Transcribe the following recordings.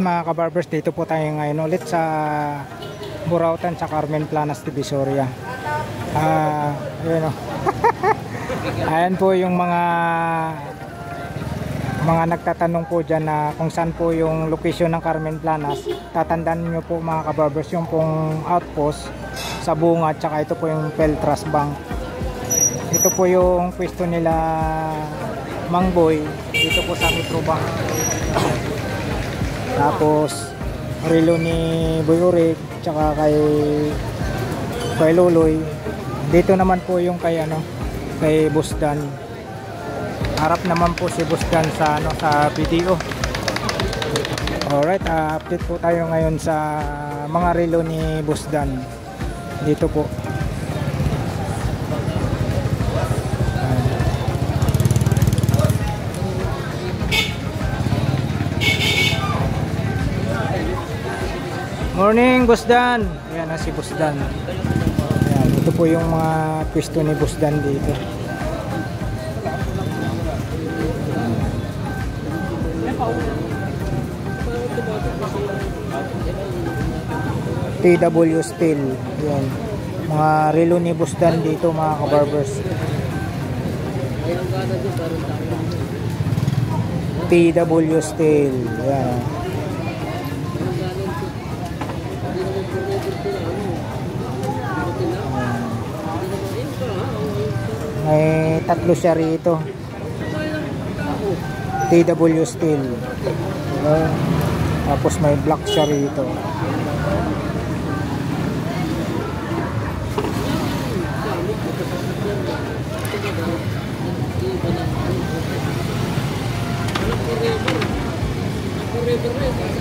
mga kabarbers, dito po tayo ngayon ulit sa Burautan sa Carmen Planas, Divisoria. Ayun o. Ayan po yung mga nagtatanong po dyan na kung saan po yung location ng Carmen Planas. Tatandaan nyo po mga kabarbers, yung pong outpost sa Bunga, tsaka ito po yung Peltras Bank. Ito po yung pwesto nila Mangboy dito po sa Metro Bank. Tapos relo ni Boy Urig tsaka kay Loloy. Dito naman po yung kay Boss Dan. Harap naman po si Boss Dan sa sa video. Alright, update po tayo ngayon sa mga relo ni Boss Dan. Dito po. Morning, Boss Dan. Ayan na si Boss Dan. Ayan, ito po yung mga pwesto ni Boss Dan dito. TW Steel. Ayan. Mga relo ni Boss Dan dito mga kabarbers. TW Steel. Ayan. May tatlo siya rito. TW Steel. Tapos may black siya rito.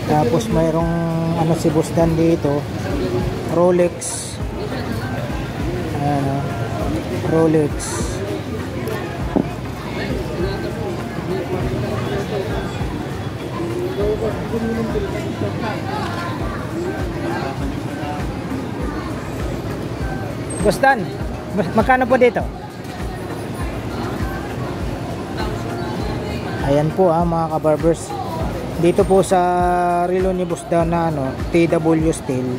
Tapos mayroong si Boss Dan dito, Rolex. Rolex. Boss Dan, magkano po dito? Ayan po mga kabarbers. Dito po sa relo ni Boss Dan na TW Steel,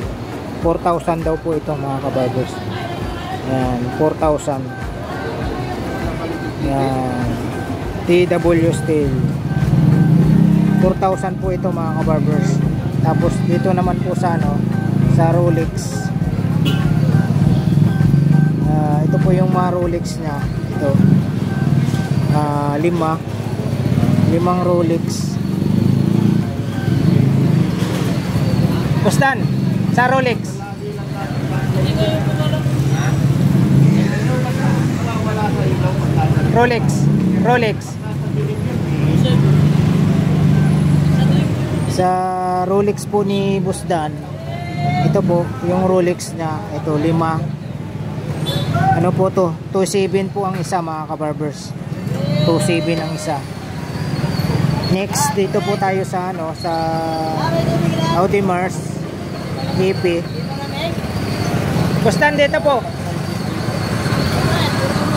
4,000 daw po ito mga kabarbers. Ayan, 4,000. Ayan, TW Steel, 4,000 po ito mga kabarbers. Tapos dito naman po sa sa Rolex. Ito po yung mga Rolex nya. Ito, limang Rolex. Boss Dan, sa Rolex. Rolex. Sa Rolex po ni Boss Dan, ito po yung Rolex nya. Ito 5. Ano po to? 2.7 po ang isa mga kabarbers. 2.7 ang isa. Next, dito po tayo sa sa Audemars EP. Boss Dan, dito po.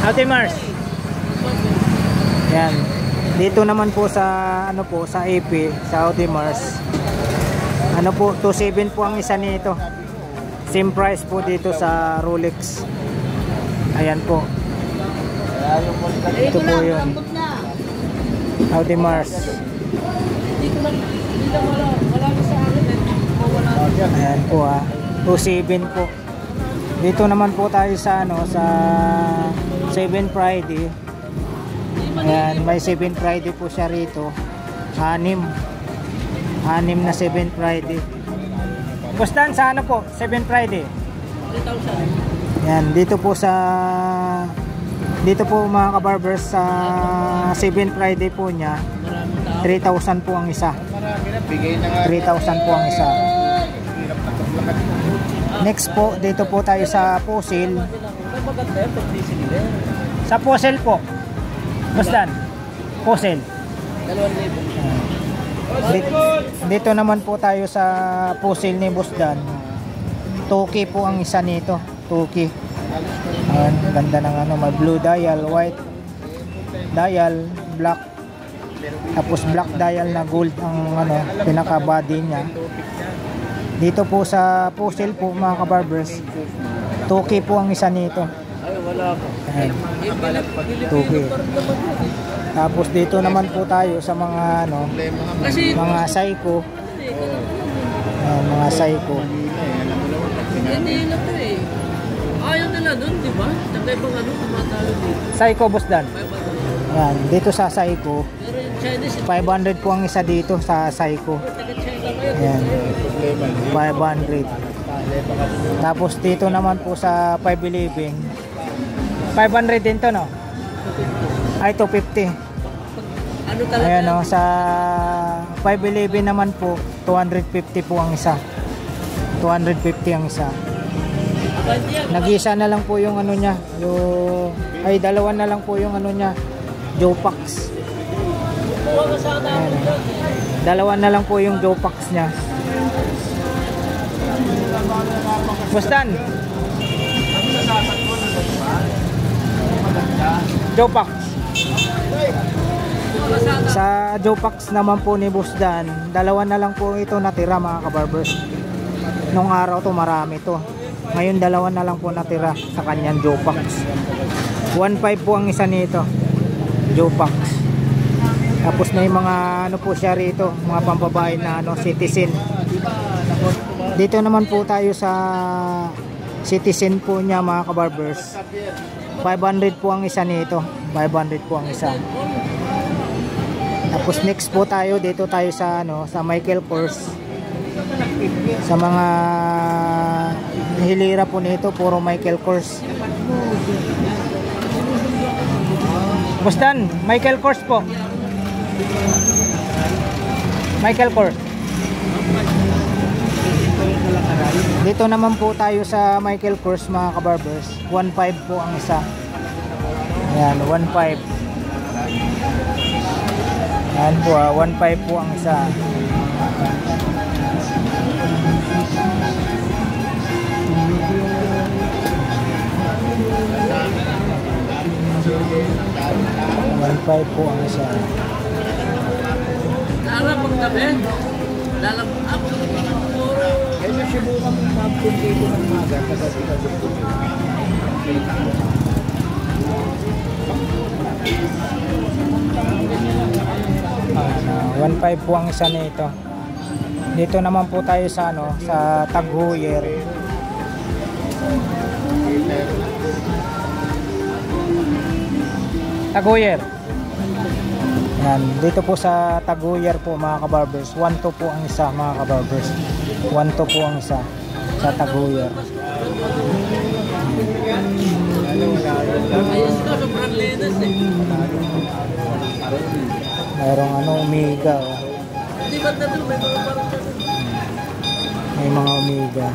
Audemars. Yan. Dito naman po sa sa EP, sa Audemars. Po, 2.7 po ang isa nito. Same price po dito sa Rolex. Ayan po. Ito po yun. Audemars. Ayan po 2.7 po. Dito naman po tayo sa sa 7 Friday. Ayan, may 7 Friday po siya rito. 6 na 7 Friday. Boss Dan, sa po? 7 Friday? 3,000. Yan, dito po mga kabarbers sa 7 Friday po niya, 3,000 po ang isa. 3,000 po ang isa. Next po, dito po tayo sa Fossil. Sa Fossil po. Boss Dan, Fossil. Dito naman po tayo sa Fossil ni Boss Dan. 2K po ang isa nito. 2K. Ayan, ganda ng may blue dial, white dial, black Tapos black dial na gold ang ano, pinaka body niya. Dito po sa puzzle po mga kabarbers, 2K po ang isa nito. Ayan. 2K. Tapos dito naman po tayo sa mga ano, mga Seiko. Ayan, mga Seiko. Hindi na to eh. Ayaw nila dun, di ba? Tagay bang ano, tumatalo dito. Seiko, boss Dan. Ayan, dito sa Seiko. Pero yung Chinese, 500 po ang isa dito sa Seiko. taga-China kayo. Ayan. 500. Tapos dito naman po sa 511. 500 din to, no? Ay, 250. Ano talaga? Ayan, no? Sa 511 naman po, 250 po ang isa. 250 ang isa. Nag-isa na lang po yung ano niya, yung ay dalawa na lang po yung ano niya, Jopax. Ayan. Dalawa na lang po yung Jopax niya. Bustan. Jopax. Sa Jopax naman po ni Busdan, dalawa na lang po ito natira mga kabarbers. Nung araw to marami to. Ngayon dalawa na lang po natira sa kanyang Jopax. 1.5 po ang isa nito, Jopax. Tapos may mga ano po siya rito, mga pambabae na ano, Citizen. Dito naman po tayo sa Citizen po niya mga kabarbers. 500 po ang isa nito. 500 po ang isa. Tapos next po tayo, dito tayo sa ano, sa Michael Kors. Sa mga hilira po nito, puro Michael Kors. Bustan, Michael Kors po. Michael Kors. Dito naman po tayo sa Michael Kors mga kabarbers. 1.5 po ang isa. Ayan, 1.5. Ayan po 1.5 po ang isa. $1.5 po ang isa. Alam pag gabi, dalam ako puro. Ay, nasibukan mo mag-pun dito ng maga kasi dito. 1.5 po ang isa nito. Dito naman po tayo sa ano, sa Taghuyer. Taghuyer. Yan, dito po sa Taghuyer po mga kabarbers. 1.2 po ang isa mga kabarbers. 1.2 po ang isa sa Taghuyer. Ayos ko, sobrang linis eh. Mayroong ano, Omega. Oh. Di ba na doon, may mga parang May mga Omega.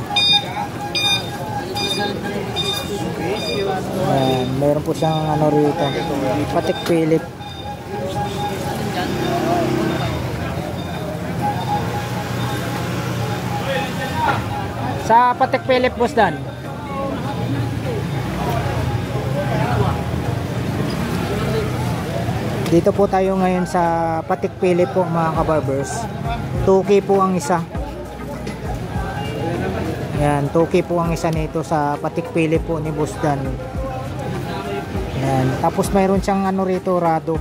Ayan, mayroon po siyang ano rito, Patek Philippe. Sa Patek Philippe, boss Dan. Dito po tayo ngayon sa Patek Philippe po mga kabarbers. 2K po ang isa. Yan, 2K po ang isa nito sa Patek Philippe po ni Boss Dan. Yan, tapos mayroon siyang ano rito, Rado.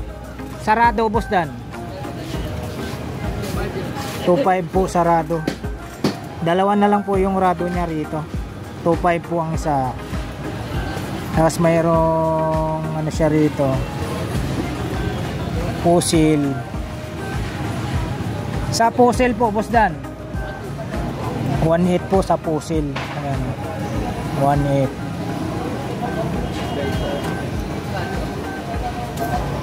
Sa Rado, Boss Dan. 2.5 po sa Rado. Dalawa na lang po yung Rado niya rito. 2.5 po ang isa. Tapos mayroong ano siya rito, puzzle. Sa puzzle po, Boss Dan, 1.8 po sa puzzle. Ayan, 1.8.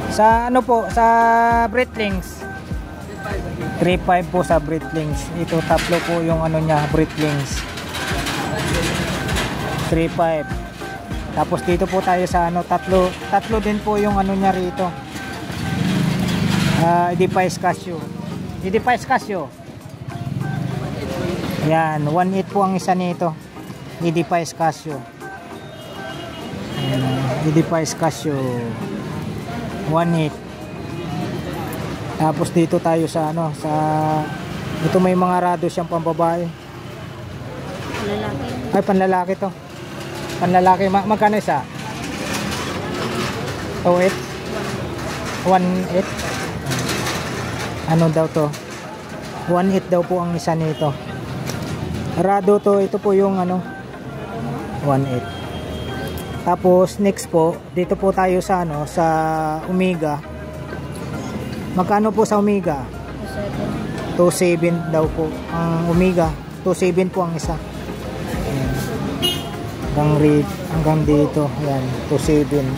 Sa ano po, sa Breitling, 3.5 po sa Breitling. Ito tatlo po yung ano niya, Breitling. 3.5. Tapos dito po tayo sa ano, tatlo din po yung ano niya rito. Edifice Casio. Edifice Casio. Yan, 1.8 po ang isa nito. Edifice Casio. Edifice Casio. 1.8. Tapos dito tayo sa ano, sa ito may mga rado siyang pambabae. Lalaki. Ay, panlalaki to. Panlalaki, magkano isa? 2.8? 1.8? Ano daw to? 1.8 daw po ang isa nito. Rado to, ito po yung ano 1.8. Tapos next po, dito po tayo sa ano, sa Omega. Magkano po sa Omega? 2.7 daw po ang Omega. 2.7 po ang isa. Ayan. Hanggang dito. Ayan, 2.7, 6.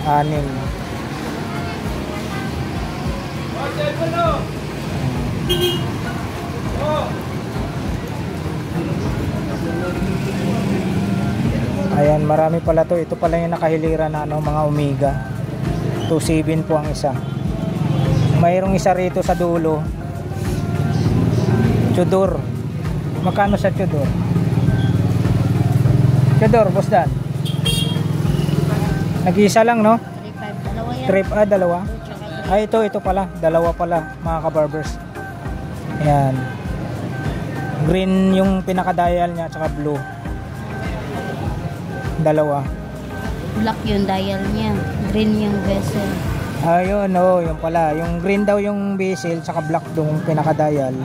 Ayan, marami pala to. Ito pala yung nakahilira na ano, mga Omega. 2.7 po ang isa. Mayroong isa rito sa dulo. Tudor. Magkano sa Tudor? Tudor, boss Dan. Nag-iisa lang, no? 3.5. Dalawa yan. Dalawa? Ito pala. Dalawa pala, mga kabarbers. Ayan. Green yung pinaka-dial niya, tsaka blue. Dalawa. Black yung dial niya. Green yung bezel. Ayun, yun pala. Yung green daw yung bezel, tsaka black yung pinaka-dial.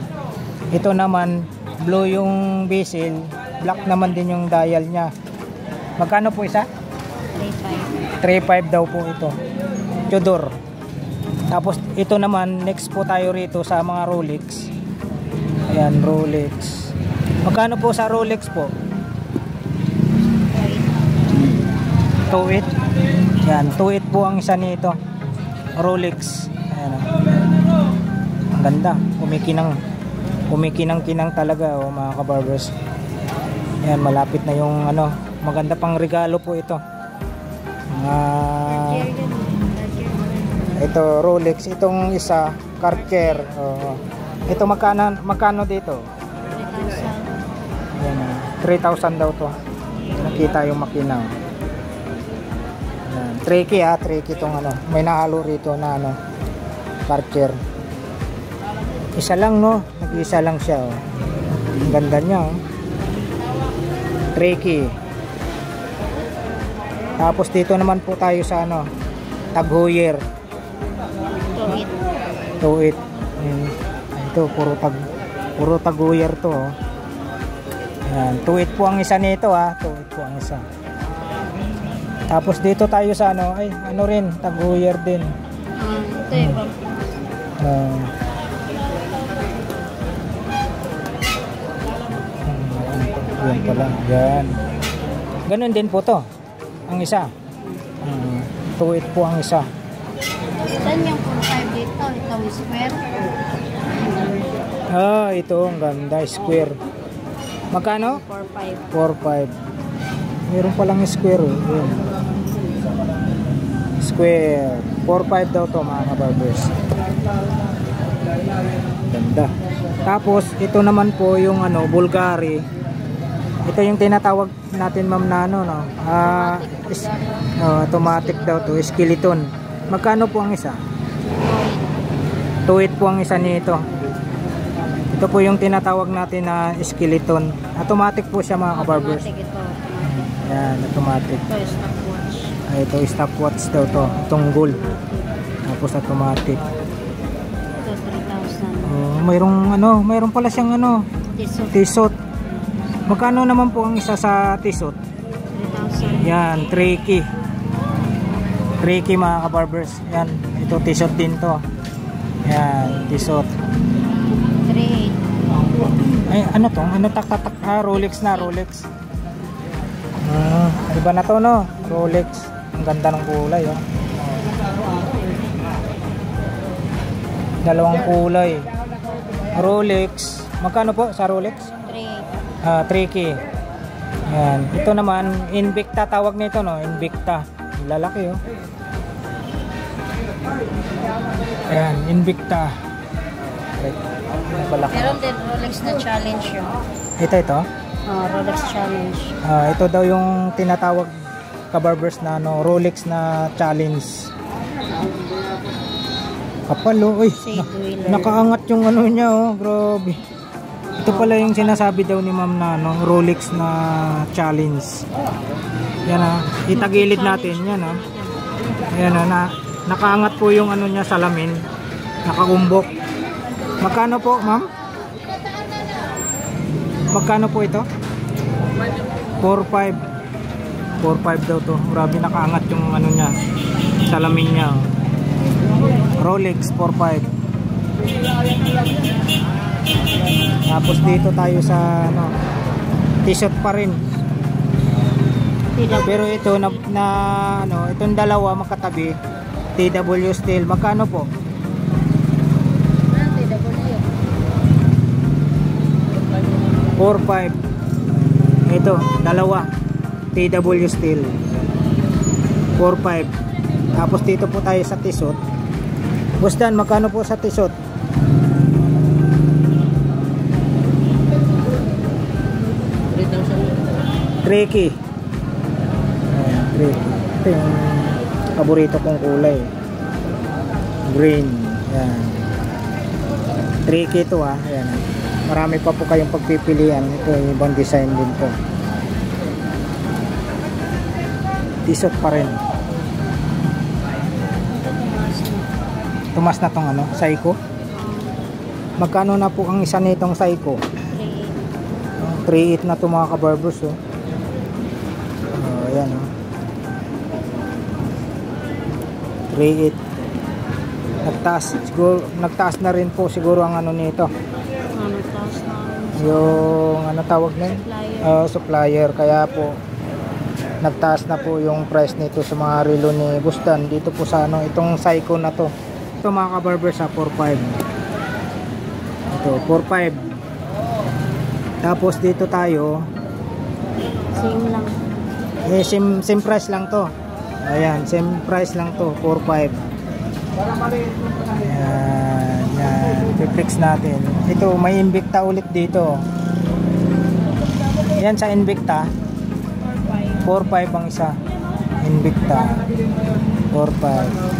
Ito naman, blue yung bezel, black naman din yung dial niya. Magkano po isa? 3.5. 3.5 daw po ito. Tudor. Tapos ito naman, next po tayo rito sa mga Rolex. Ayan, Rolex. Magkano po sa Rolex po? 2.8. Ayan, 2.8 po ang isa nito. Rolex. Ayan, ang ganda. Kumikinang-kinang talaga, mga kabarbers. Ayan, malapit na yung ano, maganda pang regalo po ito. Ito Rolex, itong isa Cartier. Ito magkano dito? 3,000 daw to. Nakita yung makina. Tricky tricky tong ano. May nahalo rito na ano, Cartier. Isa lang, no? Nag-isa lang siya, oh. Ang ganda niya, oh. Tricky. Tapos dito naman po tayo sa ano, Tag Heuer. 2.8. Ito puro Tag Heuer to, oh. Ayan, 2.8 po ang isa nito, 2.8 po ang isa. Tapos dito tayo sa ano, ano rin, Tag Heuer din. Ito yung yan pala, yan. Ganun din po to, ang isa. 2.8 po ang isa. Saan yung 4.5 dito? Ito yung square. Ito ang ganda, square. Magkano? 4.5. 4.5. Meron palang square, yun. Square 4.5 daw to, mga kabarbers. Ganda. Tapos ito naman po yung ano, Bulgari. Ito yung tinatawag natin, ma'am, na ano, no? Automatic daw to, skeleton. Magkano po ang isa? 2.8 po ang isa nito. Ito po yung tinatawag natin na skeleton. Automatic po siya, mga kabarbers. Automatic ito. Yan, automatic. Ito yung stopwatch. Ito stopwatch daw to, itong gold. Tapos automatic. Ito 3,000. Mayroon pala siyang ano, Tissot. Magkano naman po ang isa sa Tissot? 3,000. Yan, tricky. Tricky, mga kabarbers. Yan, ito Tissot din to. Yan, Tissot. 3.8. Ay, ano to? Ano tak-tak? Rolex na, Rolex. Iba na to, no? Rolex. Ang ganda ng kulay, oh. Dalawang kulay. Rolex. Magkano po sa Rolex? 3.8. Tricky. Yan. Ito naman, Invicta tawag nito, no? Invicta. Lalaki, oh. Ayan, Invicta. Meron din Rolex na challenge yun. Ito. Rolex challenge. Ito daw yung tinatawag, kabarbers, na ano, Rolex na challenge. Kapal oh. Uy, Shade wheeler. nakaangat yung ano niya oh. Grabe. Ito pala yung sinasabi daw ni ma'am na ano, Rolex na challenge. Yan ah. Itagilid natin. Yan ah. Ayan ah. Nakaangat po yung ano niya, salamin. Nakakumbok. Magkano po ma'am? Magkano po ito? 4.5. 4.5 daw to. Grabe nakaangat yung ano niya, salamin niya. Rolex 4.5. Tapos dito tayo sa ano, t-shirt pa rin. Pero ito na ano, itong dalawa magkatabi, TW Steel. Magkano po? 4.5. Ito, dalawa. TW Steel. 4.5. Tapos dito po tayo sa t-shirt. Boss Dan, magkano po sa t-shirt? 3K. Ayan, 3K. Ito yung paborito kong kulay. Green. Ayan. 3K to ha. Ayan. Marami pa po kayong pagpipilian. Ito yung ibang design din po. T-shirt pa rin. Tumas na tong ano, Seiko. Magkano na po ang isa nitong Seiko? 3.8 na to mga kabarbers oh. Ayan oh. 3.8. Nagtaas na rin po siguro ang ano nito. Yung ano tawag na? Supplier. Kaya po nagtaas na po yung price nito sa mga relo ni Busdan dito po sa ano, itong Seiko na to. Ito mga kabarbers sa 4.5. Ito 4.5. Tapos dito tayo Same lang. same price lang to. Ayan, same price lang to, 4.5. Ayan, yan, i-fix natin. Ito, may Invicta ulit dito. Yan sa Invicta 4.5 ang isa. Invicta 4.5.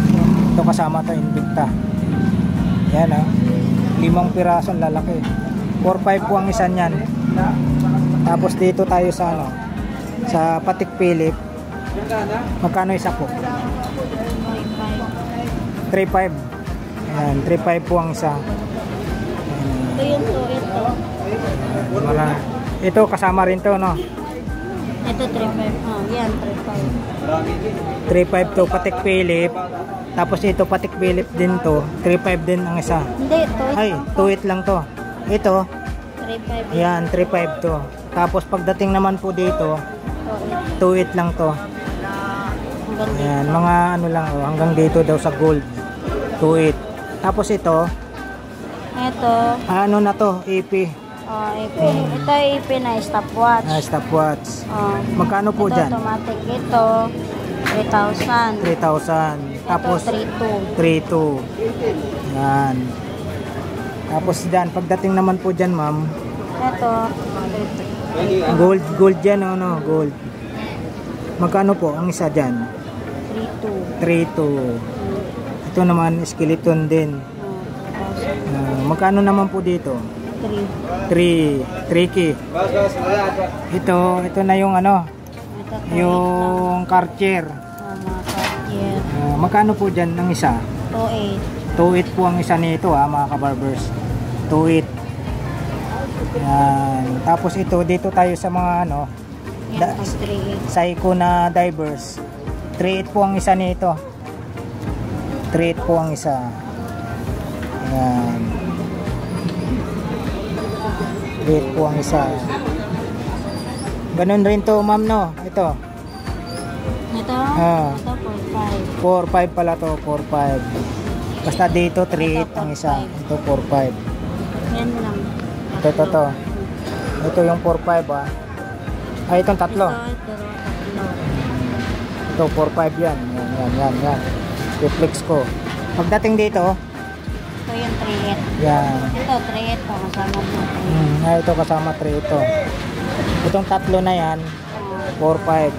Ito kasama to Invicta. Yan ah, 5 piraso, lalaki. 4.5 po ang isa niyan. Tapos dito tayo sa ano, sa Patek Philippe. Magkano isa po? 3.5. Ayan, 3.5 po ang isa. Ito yun to, ito. Ito kasama rin to no. Ito 3.5. Yan, 3.5 to Patek Philippe. Tapos ito Patek Philippe din to. 3.5 din ang isa. Hindi, ito. Ay, 2.8 lang to. Ito, 3.5. yan, 3.5 to. Tapos pagdating naman po dito, 2.8 lang to. Ayan, mga ano lang, oh, hanggang dito daw sa gold. 2.8. Tapos ito, Ito. ano na to, AP. EP. Ito EP na stopwatch. Stopwatch. Magkano po ito, dyan? automatic. Ito, 3,000. 3,000. Tapos, ito, 3.2. Yan. Tapos dyan, pagdating naman po dyan, ma'am, Ito, gold dyan, no, gold. Magkano po ang isa dyan? 3.2. Ito naman, skeleton din. Magkano naman po dito? 3K. Ito na yung ano, yung Cartier. Mga Cartier. Magkano po dyan ang isa? 2.8. 2.8 po ang isa nito mga kabarbers. 2.8. Yan. Tapos ito, dito tayo sa mga ano, Yan, 3.8. Seiko na divers. 3.8 po ang isa nito. 3.8 po ang isa. Yan. 3.8 po ang isa. Ganun rin to, ma'am, no? Ito. Ito, ito 4.5. 4.5 pala to, 4.5. Basta dito 3.8 ang isa. Ito 4.5. Yan lang. Ito. Ito yung 4.5 ah. Ay, itong tatlo. Ito 4.5 yan. Yan. Reflex ko. Pagdating dito, Ito yung 3.8. yan. Ito 3.8 po kasama mo. Ito kasama 3 ito. Itong tatlo na yan, 4.5.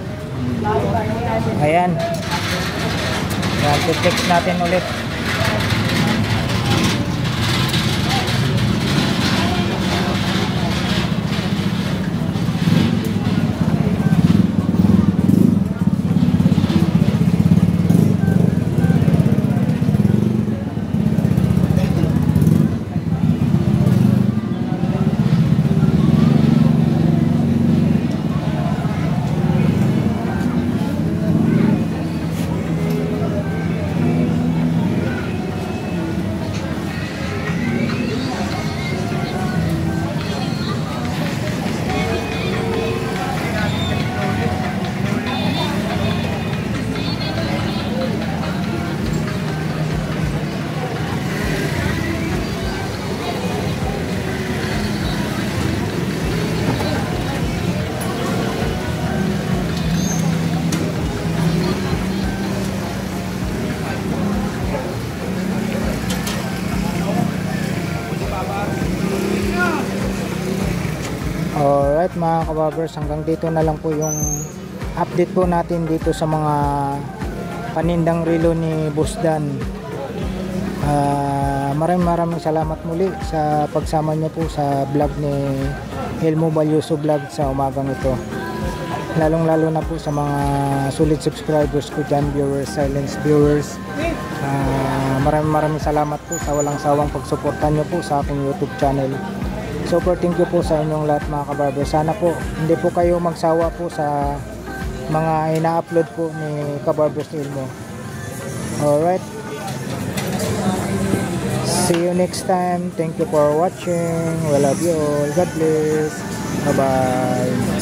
Ayan. Yan, reflex natin ulit. mga kabarbers, hanggang dito na lang po yung update po natin dito sa mga panindang relo ni Boss Dan. Maraming salamat muli sa pagsama niyo po sa vlog ni Elmo Balyoso Vlog sa umagang ito. Lalong-lalo na po sa mga solid subscribers ko dyan, viewers, silence viewers. Maraming salamat po sa walang sawang pagsuportan nyo po sa aking YouTube channel. Super thank you po sa inyong lahat mga kabarber. Sana po hindi po kayo magsawa po sa mga ina-upload po ni Kabarbers Elmo. Alright, see you next time. Thank you for watching. We love you all. God bless. Bye bye.